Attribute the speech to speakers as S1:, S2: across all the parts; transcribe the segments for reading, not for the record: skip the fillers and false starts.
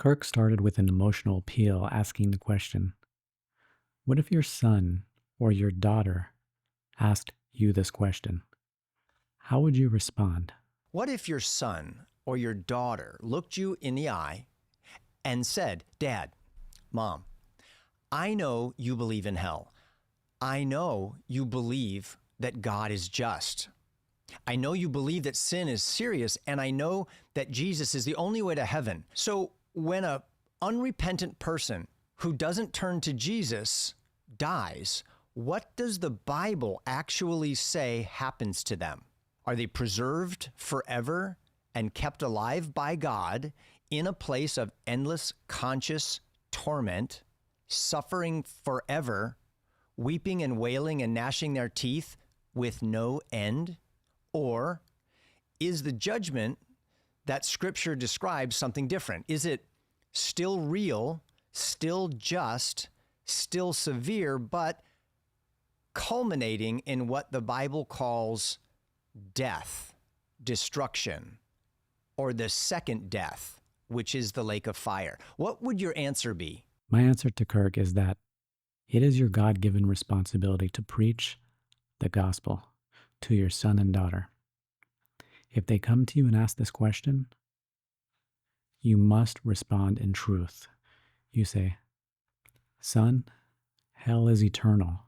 S1: Kirk started with an emotional appeal asking the question, what if your son or your daughter asked you this question? How would you respond?
S2: What if your son or your daughter looked you in the eye and said, Dad, Mom, I know you believe in hell. I know you believe that God is just. I know you believe that sin is serious, and I know that Jesus is the only way to heaven. So when an unrepentant person who doesn't turn to Jesus dies, what does the Bible actually say happens to them? Are they preserved forever and kept alive by God in a place of endless conscious torment, suffering forever, weeping and wailing and gnashing their teeth with no end? Or is the judgment that Scripture describes something different? Is it still real, still just, still severe, but culminating in what the Bible calls death, destruction, or the second death, which is the lake of fire? What would your answer be?
S1: My answer to Kirk is that it is your God-given responsibility to preach the gospel to your son and daughter. If they come to you and ask this question, you must respond in truth. You say, Son, hell is eternal.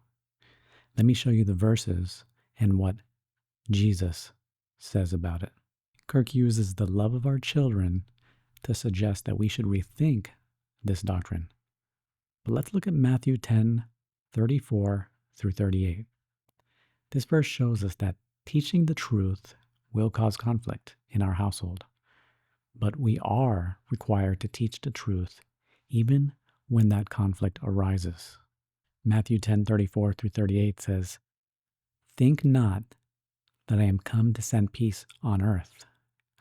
S1: Let me show you the verses and what Jesus says about it. Kirk uses the love of our children to suggest that we should rethink this doctrine. But let's look at Matthew 10:34 through 38. This verse shows us that teaching the truth will cause conflict in our household, but we are required to teach the truth even when that conflict arises. Matthew 10:34 through 38 says, Think not that I am come to send peace on earth.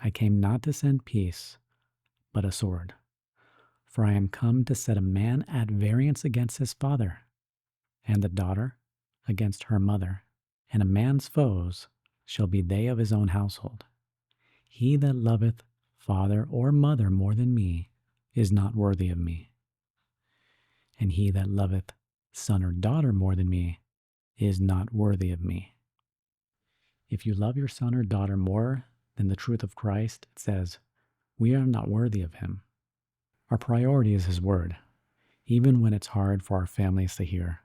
S1: I came not to send peace, but a sword. For I am come to set a man at variance against his father, and the daughter against her mother, and a man's foes shall be they of his own household. He that loveth father or mother more than me is not worthy of me. And he that loveth son or daughter more than me is not worthy of me. If you love your son or daughter more than the truth of Christ, it says, we are not worthy of him. Our priority is his word, even when it's hard for our families to hear.